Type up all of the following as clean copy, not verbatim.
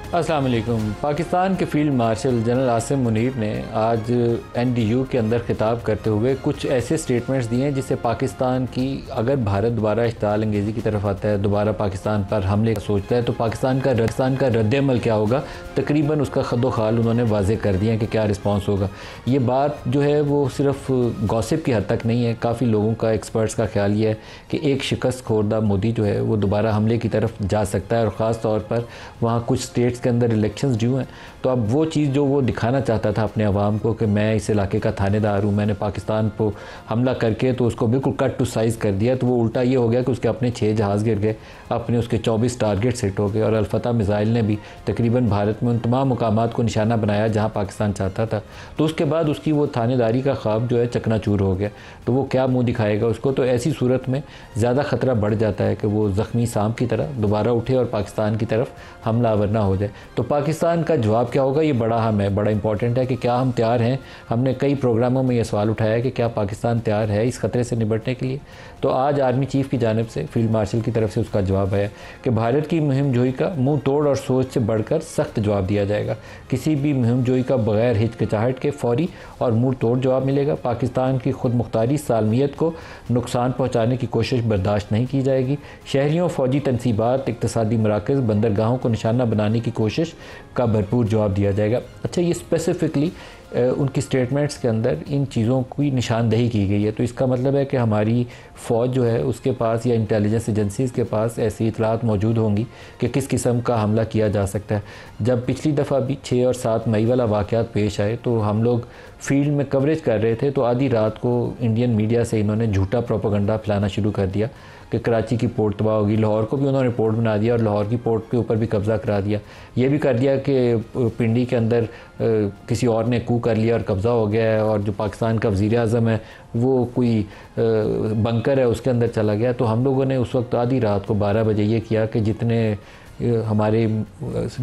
अस्सलाम वालेकुम। पाकिस्तान के field marshal general Asim Munir ने आज एनडीयू के अंदर खिताब करते हुए कुछ ऐसे स्टेटमेंट्स दिए हैं जिससे पाकिस्तान की, अगर भारत दोबारा इश्तिआल अंगेज़ी की तरफ आता है, दोबारा पाकिस्तान पर हमले का सोचता है, तो पाकिस्तान का रद्द-ए-अमल क्या होगा, तकरीबन उसका खद्दो-खाल उन्होंने वाज़े कर दिया कि क्या रिस्पॉन्स होगा। ये बात जो है वो सिर्फ गॉसिप की हद तक नहीं है। काफ़ी लोगों का, एक्सपर्ट्स का ख्याल ये है कि एक शिकस्त खोरदा मोदी जो है वो दोबारा हमले की तरफ जा सकता है, और ख़ास तौर पर वहाँ कुछ स्टेट्स के अंदर इलेक्शंस ड्यू हैं। तो अब वो चीज़ जो वो दिखाना चाहता था अपने अवाम को कि मैं इस इलाके का थानेदार हूँ, मैंने पाकिस्तान को हमला करके तो उसको बिल्कुल कट टू साइज़ कर दिया, तो वो उल्टा ये हो गया कि उसके अपने 6 जहाज़ गिर गए, अपने उसके 24 टारगेट्स हिट हो गए, और अल-फतह मिसाइल ने भी तकरीबन भारत में उन तमाम मुकामात को निशाना बनाया जहाँ पाकिस्तान चाहता था। तो उसके बाद उसकी वो थानेदारी का ख्वाब जो है चकनाचूर हो गया। तो वो क्या मुँह दिखाएगा उसको। तो ऐसी सूरत में ज़्यादा ख़तरा बढ़ जाता है कि वो ज़ख्मी सांप की तरह दोबारा उठे और पाकिस्तान की तरफ हमलावर ना हो जाए। तो पाकिस्तान का जवाब क्या होगा, ये बड़ा अहम है, बड़ा इंपॉर्टेंट है कि क्या हम तैयार हैं। हमने कई प्रोग्रामों में ये सवाल उठाया है कि क्या पाकिस्तान तैयार है इस ख़तरे से निपटने के लिए। तो आज आर्मी चीफ़ की जानिब से, फील्ड मार्शल की तरफ से उसका जवाब है कि भारत की मुहिम जोई का मुंह तोड़ और सोच से बढ़कर सख्त जवाब दिया जाएगा। किसी भी मुहिम जोई का बग़ैर हिचकिचाहट के फौरी और मुंह तोड़ जवाब मिलेगा। पाकिस्तान की खुद मुख्तारी सालमियत को नुकसान पहुँचाने की कोशिश बर्दाश्त नहीं की जाएगी। शहरियों, फ़ौजी तनसीबात, इक़्तिसादी मराकज़, बंदरगाहों को निशाना बनाने की कोशिश का भरपूर जवाब दिया जाएगा। अच्छा, ये स्पेसिफ़िकली उनकी स्टेटमेंट्स के अंदर इन चीज़ों की निशानदही की गई है। तो इसका मतलब है कि हमारी फ़ौज जो है उसके पास, या इंटेलिजेंस एजेंसीज़ के पास ऐसी इतलात मौजूद होंगी कि किस किस्म का हमला किया जा सकता है। जब पिछली दफ़ा भी 6 और 7 मई वाला वाक़यात पेश आए तो हम लोग फील्ड में कवरेज कर रहे थे, तो आधी रात को इंडियन मीडिया से इन्होंने झूठा प्रोपेगेंडा फैलाना शुरू कर दिया कि कराची की पोर्ट तबाह होगी। लाहौर को भी उन्होंने पोर्ट बना दिया और लाहौर की पोर्ट के ऊपर भी कब्ज़ा करा दिया। ये भी कर दिया कि पिंडी के अंदर किसी और ने कू कर लिया और कब्ज़ा हो गया है, और जो पाकिस्तान का वज़ीर आज़म है वो कोई बंकर है उसके अंदर चला गया। तो हम लोगों ने उस वक्त आधी रात को 12 बजे ये किया कि जितने हमारे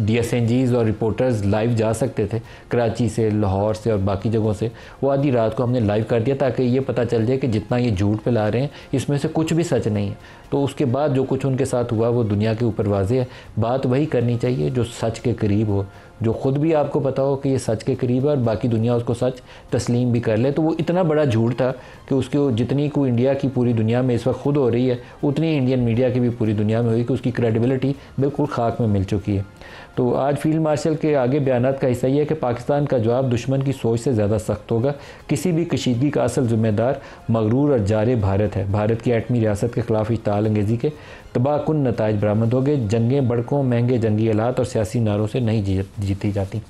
DSNGs और रिपोर्टर्स लाइव जा सकते थे कराची से, लाहौर से और बाकी जगहों से, वो आधी रात को हमने लाइव कर दिया ताकि ये पता चल जाए कि जितना ये झूठ फैला रहे हैं इसमें से कुछ भी सच नहीं है। तो उसके बाद जो कुछ उनके साथ हुआ वो दुनिया के ऊपर वाज़ेह है। बात वही करनी चाहिए जो सच के करीब हो, जो ख़ुद भी आपको पता हो कि ये सच के करीब है और बाकी दुनिया उसको सच तस्लीम भी कर ले। तो वो इतना बड़ा झूठ था कि उसकी जितनी को इंडिया की पूरी दुनिया में इस वक्त खुद हो रही है, उतनी इंडियन मीडिया की भी पूरी दुनिया में हुई कि उसकी क्रेडिबिलिटी बिल्कुल खाक में मिल चुकी है। तो आज फील्ड मार्शल के आगे बयानात का हिस्सा ये है कि पाकिस्तान का जवाब दुश्मन की सोच से ज़्यादा सख्त होगा। किसी भी कशीदगी का असल ज़िम्मेदार मगरूर और जारे भारत है। भारत की एटमी रियासत के ख़िलाफ़ इश्तिआल अंगेज़ी के तबाहकुन नताइज बरामद हो गए। जंगें बड़कों, महंगे जंगी आलात और सियासी नारों से नहीं जीती जाती।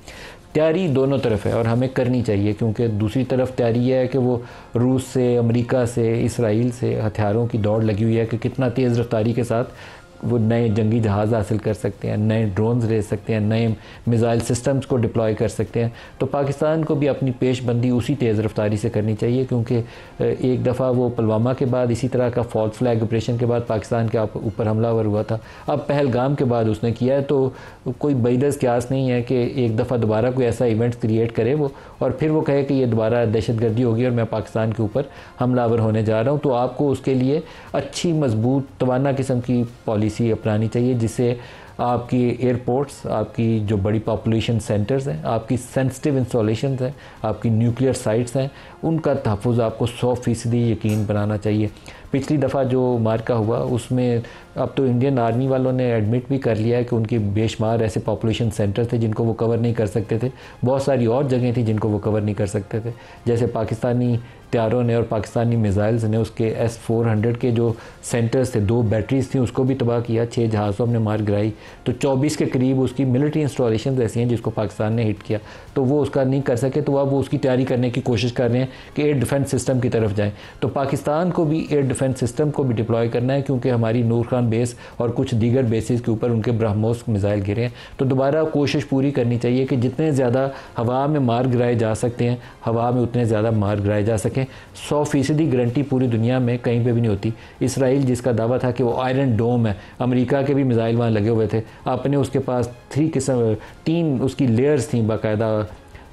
तैयारी दोनों तरफ है और हमें करनी चाहिए, क्योंकि दूसरी तरफ तैयारी यह है कि वो रूस से, अमेरिका से, इसराइल से हथियारों की दौड़ लगी हुई है कि कितना तेज़ रफ्तारी के साथ वो नए जंगी जहाज़ हासिल कर सकते हैं, नए ड्रोन्स ले सकते हैं, नए मिसाइल सिस्टम्स को डिप्लॉय कर सकते हैं। तो पाकिस्तान को भी अपनी पेशबंदी उसी तेज़ रफ्तारी से करनी चाहिए, क्योंकि एक दफ़ा वो पुलवामा के बाद इसी तरह का फॉल्स फ्लैग ऑपरेशन के बाद पाकिस्तान के ऊपर हमलावर हुआ था। अब पहलगाम के बाद उसने किया है। तो कोई बैदस क्यास नहीं है कि एक दफ़ा दोबारा कोई ऐसा इवेंट क्रिएट करे वो, और फिर वो कहे कि ये दोबारा दहशतगर्दी होगी और मैं पाकिस्तान के ऊपर हमलावर होने जा रहा हूँ। तो आपको उसके लिए अच्छी, मजबूत, तवाना किस्म की पॉलिसी अपनानी चाहिए, जिससे आपकी एयरपोर्ट्स, आपकी जो बड़ी पॉपुलेशन सेंटर्स हैं, आपकी सेंसिटिव इंस्टॉलेशंस हैं, आपकी न्यूक्लियर साइट्स हैं, उनका तहफ़्फ़ुज़ आपको 100% यकीन बनाना चाहिए। पिछली दफ़ा जो मार्का हुआ उसमें अब तो इंडियन आर्मी वालों ने एडमिट भी कर लिया है कि उनकी बेशुमार ऐसे पॉपुलेशन सेंटर थे जिनको वो कवर नहीं कर सकते थे। बहुत सारी और जगहें थी जिनको वो कवर नहीं कर सकते थे। जैसे पाकिस्तानी त्यारों ने और पाकिस्तानी मिसाइल्स ने उसके S-400 के जो सेंटर्स थे, 2 बैटरीज थी, उसको भी तबाह किया, 6 जहाज़ों हमने मार गिराई। तो 24 के करीब उसकी मिलिट्री इंस्टॉलेशन ऐसी हैं जिसको पाकिस्तान ने हिट किया। तो वो उसका नहीं कर सके, तो अब वो उसकी तैयारी करने की कोशिश कर रहे हैं कि एयर डिफेंस सिस्टम की तरफ जाएँ। तो पाकिस्तान को भी एयर डिफेंस सिस्टम को भी डिप्लॉय करना है, क्योंकि हमारी नूर खान बेस और कुछ दीगर बेसिस के ऊपर उनके ब्रह्मोस मिसाइल गिरे हैं। तो दोबारा कोशिश पूरी करनी चाहिए कि जितने ज़्यादा हवा में मार गिराए जा सकते हैं, हवा में उतने ज़्यादा मार गिराए जा सकें। 100% गारंटी पूरी दुनिया में कहीं पे भी नहीं होती। इसराइल जिसका दावा था कि वो आयरन डोम है, अमेरिका के भी मिसाइल वहाँ लगे हुए थे, आपने उसके पास 3 उसकी लेयर्स थी बाकायदा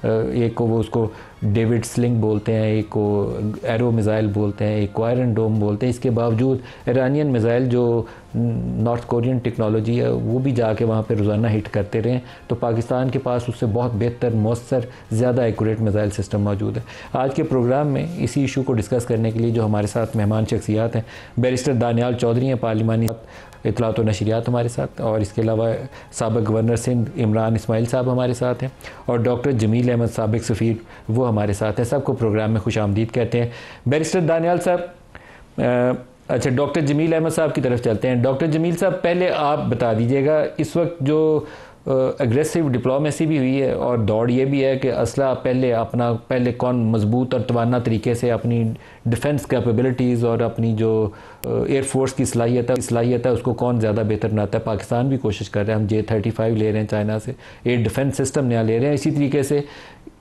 एक को वो उसको डेविड स्लिंग बोलते हैं, एक को एरो मिज़ाइल बोलते हैं, एक को आयरन डोम बोलते हैं। इसके बावजूद ईरानियन मिज़ाइल जो नॉर्थ कोरियन टेक्नोलॉजी है वो भी जाके वहाँ पे रोज़ाना हिट करते रहे। तो पाकिस्तान के पास उससे बहुत बेहतर, मौसर, ज़्यादा एक्यूरेट मिज़ाइल सिस्टम मौजूद है। आज के प्रोग्राम में इसी इशू को डिस्कस करने के लिए जो हमारे साथ मेहमान शख्सियात हैं, बैरिस्टर दानियाल चौधरी हैं, पार्लिमानी इत्तलात और नशरियात हमारे साथ, और इसके अलावा साबिक गवर्नर सिंध इमरान इस्माइल साहब हमारे साथ हैं, और डॉक्टर जमील अहमद साबिक सफ़ीर वो हमारे साथ हैं। सबको प्रोग्राम में खुश आमदीद कहते हैं। बैरिस्टर दानियाल साहब, अच्छा डॉक्टर जमील अहमद साहब की तरफ चलते हैं। डॉक्टर जमील साहब, पहले आप बता दीजिएगा, इस वक्त जो एग्रेसिव डिप्लोमेसी भी हुई है और दौड़ ये भी है कि असला पहले कौन मजबूत और तवाना तरीके से अपनी डिफेंस कैपेबिलिटीज़ और अपनी जो एयरफोर्स की सलाहियत है उसको कौन ज़्यादा बेहतर बनाता है। पाकिस्तान भी कोशिश कर रहे हैं, हम J-35 ले रहे हैं चाइना से, एयर डिफेंस सिस्टम नया ले रहे हैं। इसी तरीके से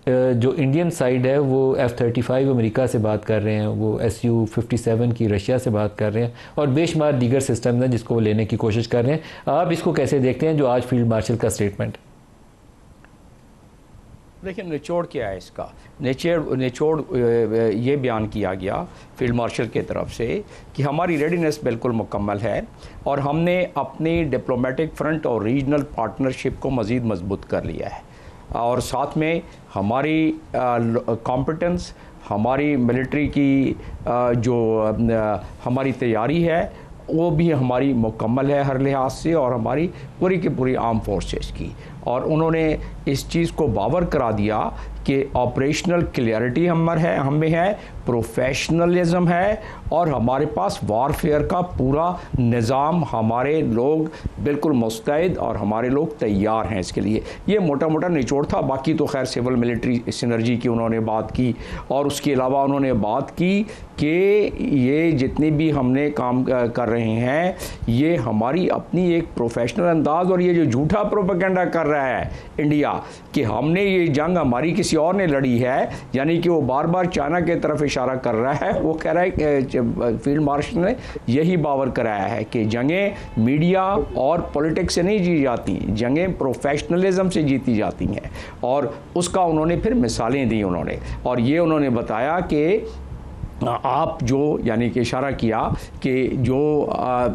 जो इंडियन साइड है वो F-35 अमेरिका से बात कर रहे हैं, वो Su-57 की रशिया से बात कर रहे हैं, और बेशुमार दीगर सिस्टम हैं जिसको वो लेने की कोशिश कर रहे हैं। आप इसको कैसे देखते हैं जो आज फील्ड मार्शल का स्टेटमेंट? देखिए, निचोड़ क्या है इसका? निचोड़ ये बयान किया गया फील्ड मार्शल के तरफ से कि हमारी रेडीनेस बिल्कुल मुकम्मल है और हमने अपनी डिप्लोमेटिक फ्रंट और रीजनल पार्टनरशिप को मज़ीद मजबूत कर लिया है, और साथ में हमारी कॉम्पिटेंस, हमारी मिलिट्री की जो हमारी तैयारी है वो भी हमारी मुकम्मल है हर लिहाज से, और हमारी पूरी की पूरी आर्म फोर्सेस की। और उन्होंने इस चीज़ को बावर करा दिया कि ऑपरेशनल क्लियरिटी हमें है, प्रोफेशनलिज्म है, और हमारे पास वारफेयर का पूरा निज़ाम, हमारे लोग बिल्कुल मुस्तैद और हमारे लोग तैयार हैं इसके लिए। ये मोटा मोटा निचोड़ था। बाकी तो खैर सिविल मिलिट्री सिनर्जी की उन्होंने बात की, और उसके अलावा उन्होंने बात की कि ये जितने भी हमने काम कर रहे हैं ये हमारी अपनी एक प्रोफेशनल अंदाज़, और ये जो झूठा प्रोपेगेंडा कर रहा है इंडिया कि हमने ये जंग हमारी किसी और ने लड़ी है, यानी कि वो बार बार चाइना की तरफ इशारा कर रहा है। वो कह रहा है कि फील्ड मार्शल ने यही बावर कराया है कि जंगें मीडिया और पॉलिटिक्स से नहीं जीती जाती, जंगें प्रोफेशनलिज्म से जीती जाती हैं, और उसका उन्होंने फिर मिसालें दी उन्होंने। और ये उन्होंने बताया कि आप जो, यानी कि इशारा किया कि जो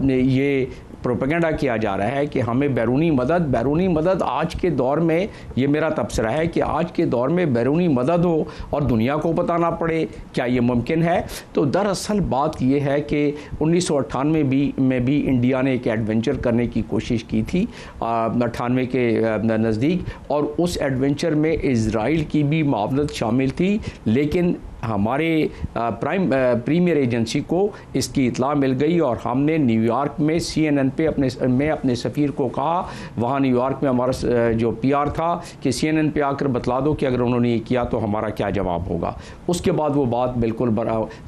ये प्रोपेगेंडा किया जा रहा है कि हमें बैरूनी मदद आज के दौर में, ये मेरा तबसरा है कि आज के दौर में बैरूनी मदद हो और दुनिया को बताना पड़े, क्या ये मुमकिन है? तो दरअसल बात ये है कि 1998 में भी इंडिया ने एक एडवेंचर करने की कोशिश की थी 98 के नज़दीक, और उस एडवेंचर में इज़राइल की भी मावनत शामिल थी, लेकिन हमारे प्रीमियर एजेंसी को इसकी इत्ला मिल गई, और हमने न्यूयॉर्क में CNN पे अपने सफ़ीर को कहा, वहाँ न्यूयॉर्क में हमारा जो PR था, कि CNN पे आकर बतला दो कि अगर उन्होंने ये किया तो हमारा क्या जवाब होगा। उसके बाद वो बात बिल्कुल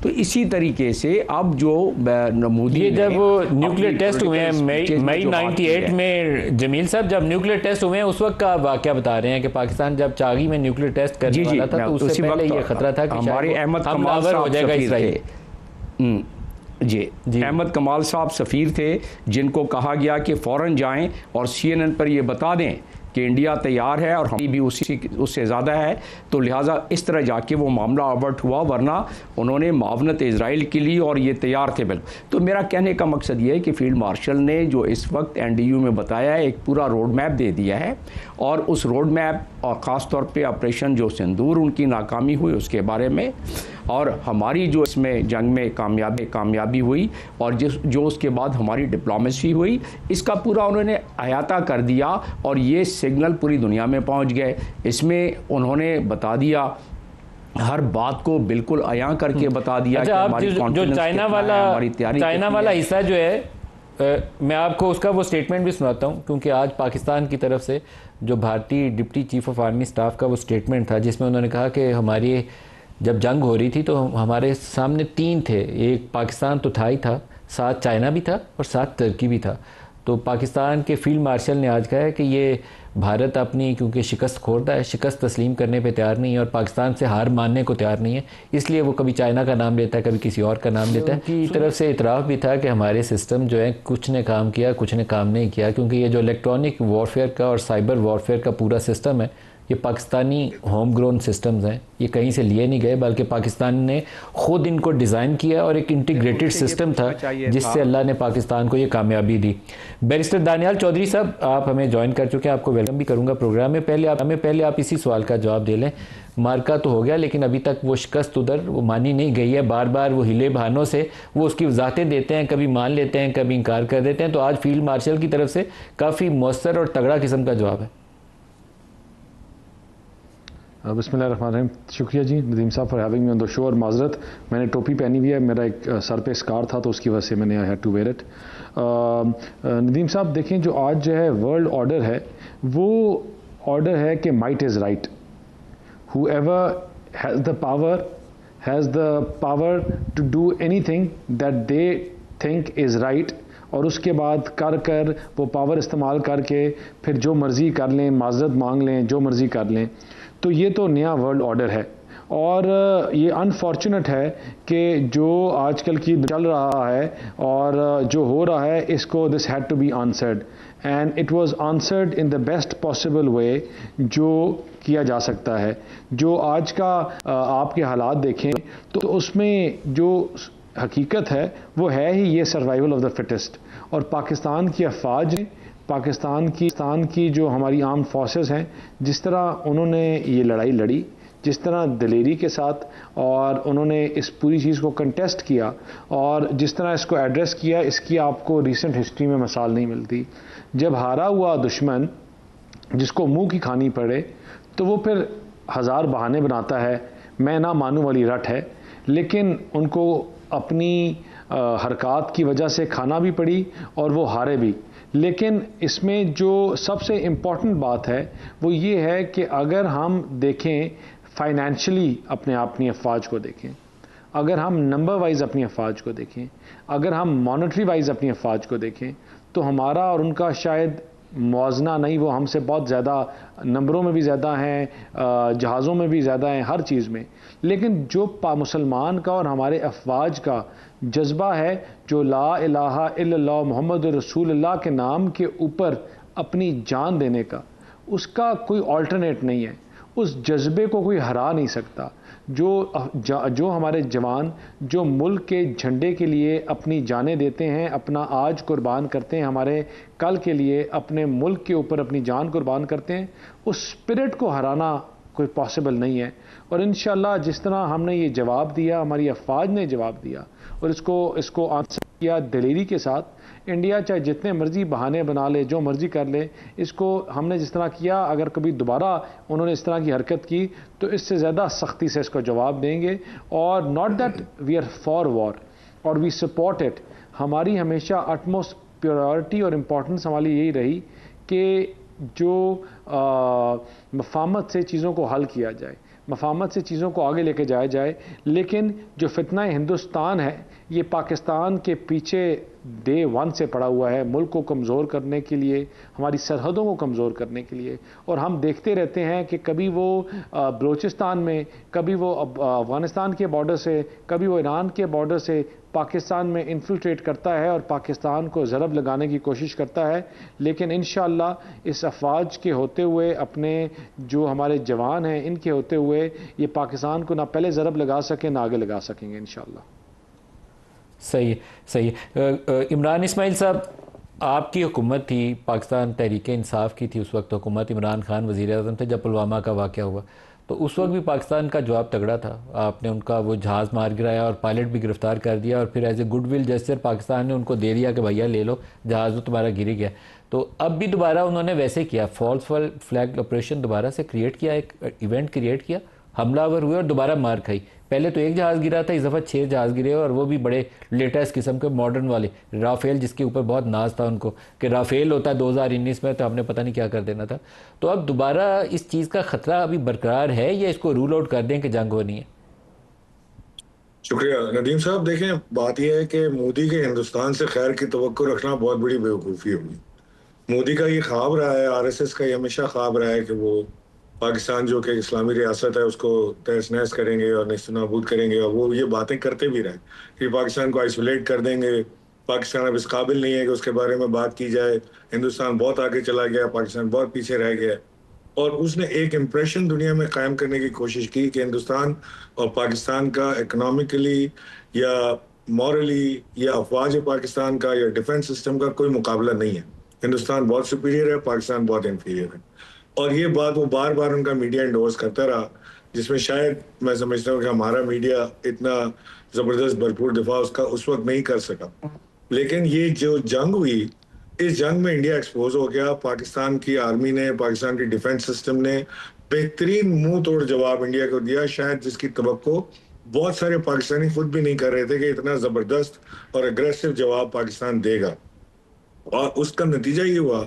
तो इसी तरीके से अब जो मोदी जब न्यूक्लियर टेस्ट हुए हैं मई 98 में, जमील साहब जब न्यूक्लियर टेस्ट हुए हैं उस वक्त का वाक़या बता रहे हैं कि पाकिस्तान जब चागी में न्यूक्लियर टेस्ट करने वाला था तो उससे पहले ये खतरा था कि अहमद कमाल साहब सफीर थे। जी अहमद कमाल साहब सफ़ीर थे, जिनको कहा गया कि फ़ौरन जाएं और CNN पर ये बता दें कि इंडिया तैयार है और हम भी उससे ज़्यादा है। तो लिहाजा इस तरह जाके वो मामला अवर्ट हुआ, वरना उन्होंने मावनत इज़राइल के लिए और ये तैयार थे बिल्कुल। तो मेरा कहने का मकसद ये है कि फील्ड मार्शल ने जो इस वक्त NDU में बताया है, एक पूरा रोड मैप दे दिया है, और उस रोड मैप और ख़ास तौर पे ऑपरेशन जो सिंदूर उनकी नाकामी हुई उसके बारे में, और हमारी जो इसमें जंग में कामयाबी हुई, और जो उसके बाद हमारी डिप्लोमेसी हुई, इसका पूरा उन्होंने अहाता कर दिया, और ये सिग्नल पूरी दुनिया में पहुंच गए। इसमें उन्होंने बता दिया, हर बात को बिल्कुल अयां करके बता दिया कि हमारी जो चाइना वाला हिस्सा जो है, मैं आपको उसका वो स्टेटमेंट भी सुनाता हूं, क्योंकि आज पाकिस्तान की तरफ से जो भारतीय deputy chief of army staff का वो स्टेटमेंट था, जिसमें उन्होंने कहा कि हमारी जब जंग हो रही थी तो हमारे सामने 3 थे, एक पाकिस्तान तो था ही था, साथ चाइना भी था और साथ तुर्की भी था। तो पाकिस्तान के फील्ड मार्शल ने आज कहा है कि ये भारत अपनी क्योंकि शिकस्त खोरदा है, शिकस्त तस्लीम करने पे तैयार नहीं है और पाकिस्तान से हार मानने को तैयार नहीं है, इसलिए वो कभी चाइना का नाम लेता है, कभी किसी और का नाम लेता है। की तरफ से इतराफ़ भी था कि हमारे सिस्टम जो है कुछ ने काम किया, कुछ ने काम नहीं किया, क्योंकि ये जो इलेक्ट्रॉनिक वॉरफेयर का और साइबर वॉरफेयर का पूरा सिस्टम है, ये पाकिस्तानी होम ग्रोन सिस्टम्स हैं, ये कहीं से लिए नहीं गए, बल्कि पाकिस्तान ने ख़ुद इनको डिज़ाइन किया और एक इंटीग्रेटेड सिस्टम था जिससे अल्लाह ने पाकिस्तान को ये कामयाबी दी। बैरिस्टर दानियाल चौधरी साहब, आप हमें ज्वाइन कर चुके हैं, आपको वेलकम भी करूँगा प्रोग्राम में। पहले आप इसी सवाल का जवाब दे लें। मार्का तो हो गया, लेकिन अभी तक वो शिकस्त उधर वो मानी नहीं गई है। बार बार वो हिले बहानों से वो उसकी वजाहतें देते हैं, कभी मान लेते हैं, कभी इनकार कर देते हैं। तो आज फील्ड मार्शल की तरफ से काफ़ी मौसर और तगड़ा किस्म का जवाब है। बिस्मिल्लाहिर्रहमानिर्रहीम। शुक्रिया जी नदीम साहब for having me on the show. और माजरत, मैंने टोपी पहनी हुई है, मेरा एक सर पे स्कार था तो उसकी वजह से मैंने I had to wear it. Nadeem साहब देखें, जो आज जो है वर्ल्ड ऑर्डर है, वो ऑर्डर है कि might is right. Whoever has the power to do anything that they think is right, और उसके बाद कर वो पावर इस्तेमाल करके फिर जो मर्ज़ी कर लें, माज़रत मांग लें, जो मर्ज़ी कर लें। तो ये तो नया वर्ल्ड ऑर्डर है और ये अनफॉर्चुनेट है कि जो आजकल की चल रहा है और जो हो रहा है, इसको this had to be answered and it was answered in the best possible way जो किया जा सकता है। जो आज का आपके हालात देखें तो उसमें जो हकीकत है वो है ही ये सर्वाइवल ऑफ द फिटेस्ट। और पाकिस्तान की अफवाज ने, पाकिस्तान की जो हमारी आर्म्ड फोर्सेस हैं, जिस तरह उन्होंने ये लड़ाई लड़ी, जिस तरह दिलेरी के साथ, और उन्होंने इस पूरी चीज़ को कंटेस्ट किया और जिस तरह इसको एड्रेस किया, इसकी आपको रीसेंट हिस्ट्री में मिसाल नहीं मिलती। जब हारा हुआ दुश्मन जिसको मुंह की खानी पड़े तो वो फिर हज़ार बहाने बनाता है, मैं ना मानूं वाली रट है, लेकिन उनको अपनी हरकत की वजह से खाना भी पड़ी और वो हारे भी। लेकिन इसमें जो सबसे इम्पॉर्टेंट बात है वो ये है कि अगर हम देखें फाइनेंशियली अपनी अफवाज को देखें, अगर हम नंबर वाइज अपनी अफवाज को देखें, अगर हम मॉनेटरी वाइज अपनी अफवाज को देखें, तो हमारा और उनका शायद मुआवजना नहीं, वो हमसे बहुत ज़्यादा नंबरों में भी ज़्यादा हैं, जहाज़ों में भी ज़्यादा हैं, हर चीज़ में। लेकिन जो मुसलमान का और हमारे अफवाज का जज्बा है, जो ला इलाहा इल्लल्लाह मुहम्मद रसूलुल्लाह के नाम के ऊपर अपनी जान देने का, उसका कोई ऑल्टरनेट नहीं है। उस जज्बे को कोई हरा नहीं सकता। जो हमारे जवान जो मुल्क के झंडे के लिए अपनी जानें देते हैं, अपना आज कुर्बान करते हैं, हमारे कल के लिए अपने मुल्क के ऊपर अपनी जान कुर्बान करते हैं, उस स्पिरिट को हराना कोई पॉसिबल नहीं है। और इंशाअल्लाह जिस तरह हमने ये जवाब दिया, हमारी अफवाज ने जवाब दिया और इसको आंसर किया दिलेरी के साथ। इंडिया चाहे जितने मर्जी बहाने बना ले, जो मर्जी कर ले, इसको हमने जिस तरह किया, अगर कभी दोबारा उन्होंने इस तरह की हरकत की तो इससे ज़्यादा सख्ती से इसको जवाब देंगे। और not that we are for war और वी सपोर्ट इट। हमारी हमेशा अटमोस्ट प्रायोरिटी और इम्पोर्टेंस हमारी यही रही कि जो मफाहमत से चीज़ों को हल किया जाए, मफाहमत से चीज़ों को आगे लेके जाया जाए। लेकिन जो फितना हिंदुस्तान है, ये पाकिस्तान के पीछे डे वन से पड़ा हुआ है, मुल्क को कमज़ोर करने के लिए, हमारी सरहदों को कमज़ोर करने के लिए। और हम देखते रहते हैं कि कभी वो बलूचिस्तान में, कभी वो अफ़गानिस्तान के बॉर्डर से, कभी वो ईरान के बॉर्डर से पाकिस्तान में इन्फिल्ट्रेट करता है और पाकिस्तान को ज़रब लगाने की कोशिश करता है। लेकिन इंशाअल्लाह इस अफवाज के होते हुए, अपने जो हमारे जवान हैं इनके होते हुए, ये पाकिस्तान को ना पहले ज़रब लगा सकें ना आगे लगा सकेंगे इंशाअल्लाह। सही है। इमरान इस्माइल साहब, आपकी हुकूमत थी, पाकिस्तान तहरीक इंसाफ की थी उस वक्त हुकूमत, इमरान खान वज़ीर आज़म थे जब पुलवामा का वाक़या हुआ, तो उस वक्त भी पाकिस्तान का जवाब तगड़ा था। आपने उनका वो जहाज़ मार गिराया और पायलट भी गिरफ्तार कर दिया और फिर as a goodwill gesture Pakistan ने उनको दे दिया कि भैया ले लो, जहाज़ तो तुम्हारा गिर गया। तो अब भी दोबारा उन्होंने वैसे किया, फॉल्स फ्लैग ऑपरेशन दोबारा से क्रिएट किया, एक इवेंट क्रिएट किया, हमलावर हुए और दोबारा मार खाई। पहले तो एक जहाज़ गिरा था, इस दफ़ा 6 जहाज़ गिरे और वो भी बड़े लेटेस्ट किस्म के मॉडर्न वाले, राफेल, जिसके ऊपर बहुत नाज था उनको कि राफेल होता है 2019 में तो हमने पता नहीं क्या कर देना था। तो अब दोबारा इस चीज़ का ख़तरा अभी बरकरार है या इसको रूल आउट कर दें कि जंग होनी है? शुक्रिया नदीम साहब। देखें, बात यह है कि मोदी के हिंदुस्तान से खैर की तवक्को रखना बहुत बड़ी बेवकूफ़ी होगी। मोदी का ये ख्वाब रहा है, आरएसएस का ये हमेशा ख्वाब रहा है कि वो पाकिस्तान जो कि इस्लामी रियासत है उसको तहस नहस करेंगे और नेस्तनाबूद करेंगे, और वो ये बातें करते भी रहे कि पाकिस्तान को आइसोलेट कर देंगे, पाकिस्तान अब इस काबिल नहीं है कि उसके बारे में बात की जाए, हिंदुस्तान बहुत आगे चला गया, पाकिस्तान बहुत पीछे रह गया। और उसने एक इम्प्रेशन दुनिया में कायम करने की कोशिश की कि हिंदुस्तान और पाकिस्तान का इकोनॉमिकली या मॉरली या अफवाज पाकिस्तान का या डिफेंस सिस्टम का कोई मुकाबला नहीं है। हिंदुस्तान बहुत सुपीरियर है, पाकिस्तान बहुत इंफीरियर है। और ये बात वो बार बार उनका मीडिया इंडोर्स करता रहा, जिसमें शायद मैं समझता हूँ कि हमारा मीडिया इतना ज़बरदस्त भरपूर दिफा उसका उस वक्त नहीं कर सका। लेकिन ये जो जंग हुई, इस जंग में इंडिया एक्सपोज हो गया। पाकिस्तान की आर्मी ने, पाकिस्तान की डिफेंस सिस्टम ने बेहतरीन मुंह तोड़ जवाब इंडिया को दिया, शायद जिसकी तवक्को बहुत सारे पाकिस्तानी खुद भी नहीं कर रहे थे कि इतना ज़बरदस्त और अग्रेसिव जवाब पाकिस्तान देगा। और उसका नतीजा ये हुआ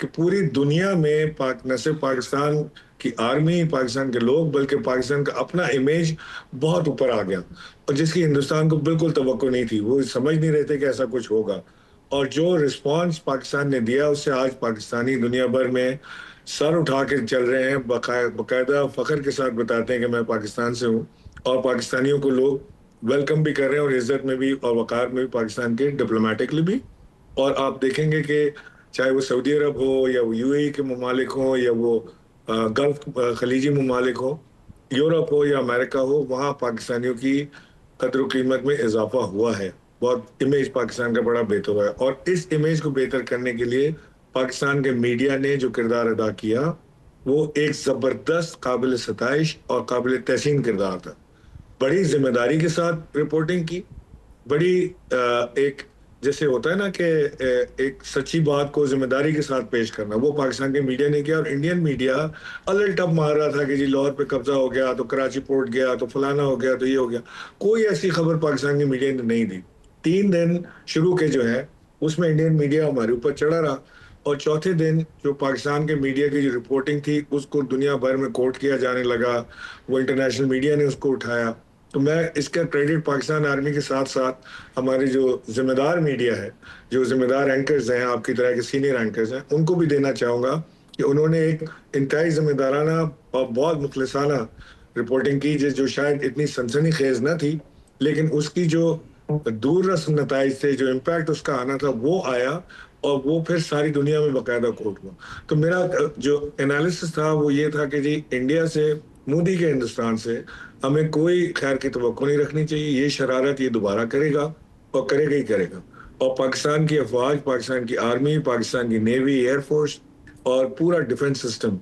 कि पूरी दुनिया में न सिर्फ पाकिस्तान की आर्मी, पाकिस्तान के लोग, बल्कि पाकिस्तान का अपना इमेज बहुत ऊपर आ गया, और जिसकी हिंदुस्तान को बिल्कुल तवक्को नहीं थी। वो समझ नहीं रहे थे कि ऐसा कुछ होगा। और जो रिस्पांस पाकिस्तान ने दिया, उससे आज पाकिस्तानी दुनिया भर में सर उठा के चल रहे हैं, बाकायदा फख्र के साथ बताते हैं कि मैं पाकिस्तान से हूँ। और पाकिस्तानियों को लोग वेलकम भी कर रहे हैं, और इज्जत में भी और वक़ार में भी, पाकिस्तान के डिप्लोमेटिकली भी। और आप देखेंगे कि चाहे वो सऊदी अरब हो, या वो यूएई के ममालिक हो, या वो गल्फ खलीजी ममालिक हो, यूरोप हो या अमेरिका हो, वहाँ पाकिस्तानियों की कदर कीमत में इजाफा हुआ है। बहुत इमेज पाकिस्तान का बड़ा बेहतर हुआ है। और इस इमेज को बेहतर करने के लिए पाकिस्तान के मीडिया ने जो किरदार अदा किया, वो एक ज़बरदस्त, काबिल सताइश और काबिल तहसीन किरदार था। बड़ी जिम्मेदारी के साथ रिपोर्टिंग की, बड़ी एक जैसे होता है ना कि एक सच्ची बात को जिम्मेदारी के साथ पेश करना, वो पाकिस्तान के मीडिया ने किया। और इंडियन मीडिया अलल टप मार रहा था कि जी लाहौर पे कब्जा हो गया, तो कराची पोर्ट गया, तो फलाना हो गया, तो ये हो गया। कोई ऐसी खबर पाकिस्तान की मीडिया ने नहीं दी। 3 दिन शुरू के जो है उसमें इंडियन मीडिया हमारे ऊपर चढ़ा रहा, और चौथे दिन जो पाकिस्तान के मीडिया की जो रिपोर्टिंग थी उसको दुनिया भर में कोट किया जाने लगा। वो इंटरनेशनल मीडिया ने उसको उठाया। तो मैं इसका क्रेडिट पाकिस्तान आर्मी के साथ साथ हमारे जो जिम्मेदार मीडिया है, जो जिम्मेदार एंकर्स हैं, आपकी तरह के सीनियर एंकर्स हैं, उनको भी देना चाहूँगा कि उन्होंने एक इंतहाई जिम्मेदाराना और बहुत मुखलिसाना रिपोर्टिंग की, जो शायद इतनी सनसनीखेज न थी, लेकिन उसकी जो दूर रस नताइज थे, जो इम्पैक्ट उसका आना था, वो आया, और वो फिर सारी दुनिया में बाकायदा कोट हुआ। तो मेरा जो एनालिसिस था वो ये था कि जी इंडिया से, मोदी के हिंदुस्तान से हमें कोई खैर की तवक्को नहीं रखनी चाहिए। ये शरारत ये दोबारा करेगा, और करेगा ही करेगा। और पाकिस्तान की अफवाज, पाकिस्तान की आर्मी, पाकिस्तान की नेवी, एयरफोर्स और पूरा डिफेंस सिस्टम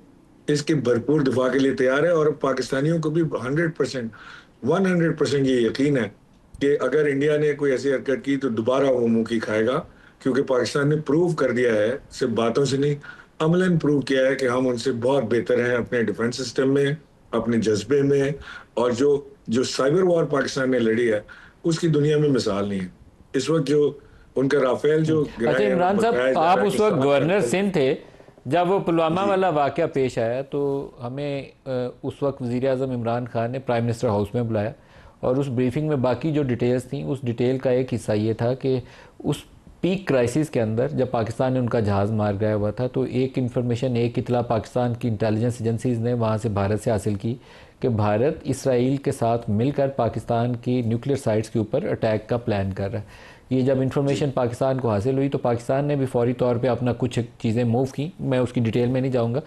इसके भरपूर दिफा के लिए तैयार है। और पाकिस्तानियों को भी 100% 100% ये यकीन है कि अगर इंडिया ने कोई ऐसी हरकत की तो दोबारा वो मुंह की खाएगा, क्योंकि पाकिस्तान ने प्रूव कर दिया है, सिर्फ बातों से नहीं, अमलन प्रूव किया है कि हम उनसे बहुत बेहतर हैं अपने डिफेंस सिस्टम में, अपने जज्बे में। और जो जो साइबर वॉर पाकिस्तान ने लड़ी है, उसकी दुनिया में मिसाल नहीं है। इस वक्त जो उनका राफेल जो अच्छा इमरान साहब, आप उस वक्त गवर्नर सिंध थे जब वो पुलवामा वाला वाक़या पेश आया, तो हमें उस वक्त वज़ीर आज़म इमरान खान ने प्राइम मिनिस्टर हाउस में बुलाया, और उस ब्रीफिंग में बाकी जो डिटेल्स थी, उस डिटेल का एक हिस्सा ये था कि उस पीक क्राइसिस के अंदर जब पाकिस्तान ने उनका जहाज़ मार गया हुआ था, तो एक इन्फॉर्मेशन, एक इतला पाकिस्तान की इंटेलिजेंस एजेंसीज़ ने वहाँ से भारत से हासिल की कि भारत इसराइल के साथ मिलकर पाकिस्तान की न्यूक्लियर साइट्स के ऊपर अटैक का प्लान कर रहा है। ये जब इन्फॉर्मेशन पाकिस्तान को हासिल हुई, तो पाकिस्तान ने भी फौरी तौर पे अपना कुछ चीज़ें मूव की। मैं उसकी डिटेल में नहीं जाऊँगा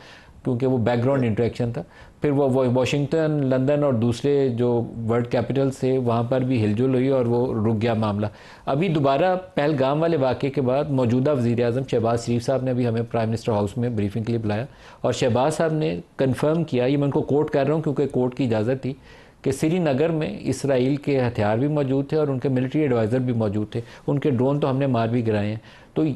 क्योंकि वो बैकग्राउंड इंटरेक्शन था। फिर वो वाशिंगटन, लंदन और दूसरे जो वर्ल्ड कैपिटल्स थे वहाँ पर भी हिलजुल हुई, और वो रुक गया मामला। अभी दोबारा पहलगाम वाले वाक़े के बाद मौजूदा वज़ीर आज़म शहबाज शरीफ साहब ने भी हमें प्राइम मिनिस्टर हाउस में ब्रीफिंग के लिए बुलाया, और शहबाज साहब ने कन्फर्म किया, ये मैं उनको कोट कर रहा हूँ क्योंकि कोर्ट की इजाज़त थी, कि श्रीनगर में इसराइल के हथियार भी मौजूद थे और उनके मिलिट्री एडवाइज़र भी मौजूद थे। उनके ड्रोन तो हमने मार भी गिराए हैं। तो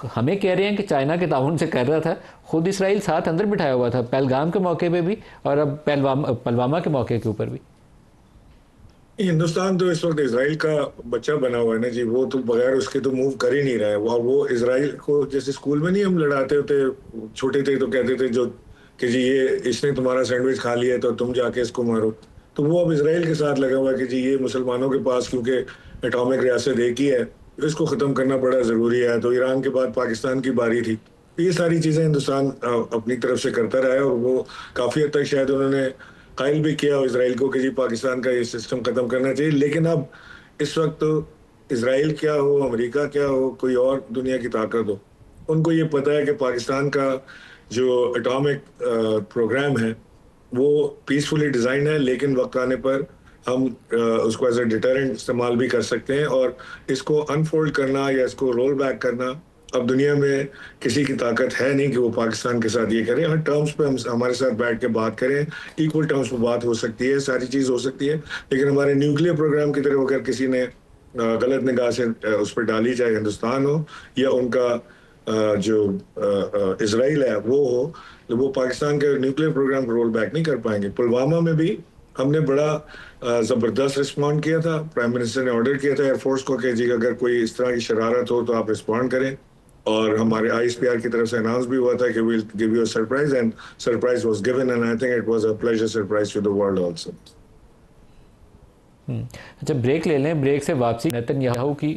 हमें कह रहे हैं कि चाइना के ताउन से कर रहा था, खुद इसराइल साथ अंदर बिठाया हुआ था, पहलगाम के मौके पे भी और अब पुलवामा के मौके के ऊपर भी। हिंदुस्तान तो इस वक्त इसराइल का बच्चा बना हुआ है ना जी। वो तो बगैर उसके तो मूव कर ही नहीं रहा है। वो इसराइल को, जैसे स्कूल में नहीं हम लड़ाते होते, छोटे थे तो कहते थे जो कि जी ये इसने तुम्हारा सैंडविच खा लिया तो तुम जाके इसको मारो। तो वो अब इसराइल के साथ लगा हुआ है कि जी ये मुसलमानों के पास क्योंकि एटॉमिक रियासत एक ही है, इसको ख़त्म करना बड़ा ज़रूरी है। तो ईरान के बाद पाकिस्तान की बारी थी। तो ये सारी चीज़ें हिंदुस्तान अपनी तरफ से करता रहा है, और वो काफ़ी हद तक शायद उन्होंने कायल भी किया इसराइल को कि जी पाकिस्तान का ये सिस्टम ख़त्म करना चाहिए। लेकिन अब इस वक्त तो इसराइल क्या हो, अमेरिका क्या हो, कोई और दुनिया की ताकत हो, उनको ये पता है कि पाकिस्तान का जो एटॉमिक प्रोग्राम है वो पीसफुली डिज़ाइन है, लेकिन वक्त आने पर हम उसको एज ए डिटरेंट इस्तेमाल भी कर सकते हैं। और इसको अनफोल्ड करना या इसको रोल बैक करना, अब दुनिया में किसी की ताकत है नहीं कि वो पाकिस्तान के साथ ये करे। हर टर्म्स पे हम हमारे साथ बैठ के बात करें, इक्वल टर्म्स पे बात हो सकती है, सारी चीज़ हो सकती है, लेकिन हमारे न्यूक्लियर प्रोग्राम की तरफ अगर किसी ने गलत निगाह से उस पर डाली, चाहे हिंदुस्तान हो या उनका जो इसराइल है वो हो, तो वो पाकिस्तान के न्यूक्लियर प्रोग्राम को रोल बैक नहीं कर पाएंगे। पुलवामा में भी हमने बड़ा ज़बरदस्त रिस्पॉन्ड किया था। प्राइम मिनिस्टर ने ऑर्डर किया था एयरफोर्स को कि जी अगर कोई इस तरह की शरारत हो तो आप रिस्पॉन्ड करें, और हमारे ISPR की तरफ से अनाउंस भी हुआ था कि we will give you a surprise, and surprise was given, and I think it was a pleasure surprise to the world also. अच्छा, ब्रेक ले लें। ब्रेक से वापसी, नेतन्याहू की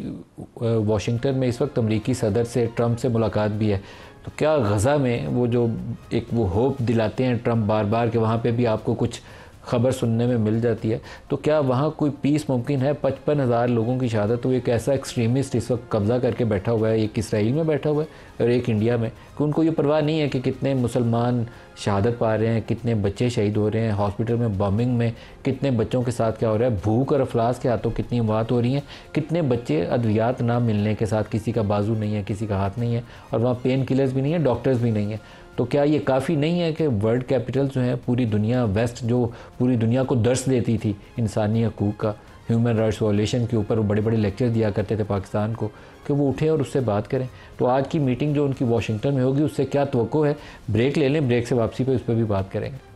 वाशिंगटन में इस वक्त अमरीकी सदर से, ट्रंप से मुलाकात भी है, तो क्या गज़ा में वो जो एक वो होप दिलाते हैं ट्रंप बार बार कि वहाँ पे भी आपको कुछ खबर सुनने में मिल जाती है, तो क्या वहाँ कोई पीस मुमकिन है? 55,000 लोगों की शहादत हुई, एक ऐसा एक्सट्रीमिस्ट इस वक्त कब्ज़ा करके बैठा हुआ है, एक इसराइल में बैठा हुआ है और एक इंडिया में, कि उनको ये परवाह नहीं है कि कितने मुसलमान शहादत पा रहे हैं, कितने बच्चे शहीद हो रहे हैं, हॉस्पिटल में बॉम्बिंग में कितने बच्चों के साथ क्या हो रहा है, भूख और अफलास के हाथों कितनी मौत हो रही हैं, कितने बच्चे अद्वियात ना मिलने के साथ, किसी का बाजू नहीं है, किसी का हाथ नहीं है, और वहाँ पेन किलर्स भी नहीं है, डॉक्टर्स भी नहीं है। तो क्या ये काफ़ी नहीं है कि वर्ल्ड कैपिटल जो है, पूरी दुनिया, वेस्ट जो पूरी दुनिया को दर्स देती थी इंसानी हकूक़ का, ह्यूमन राइट्स वायलेशन के ऊपर, वो बड़े बड़े लेक्चर दिया करते थे पाकिस्तान को, कि वो उठे और उससे बात करें? तो आज की मीटिंग जो उनकी वाशिंगटन में होगी उससे क्या तवक्को है? ब्रेक ले लें, ब्रेक से वापसी पे उस पर भी बात करेंगे।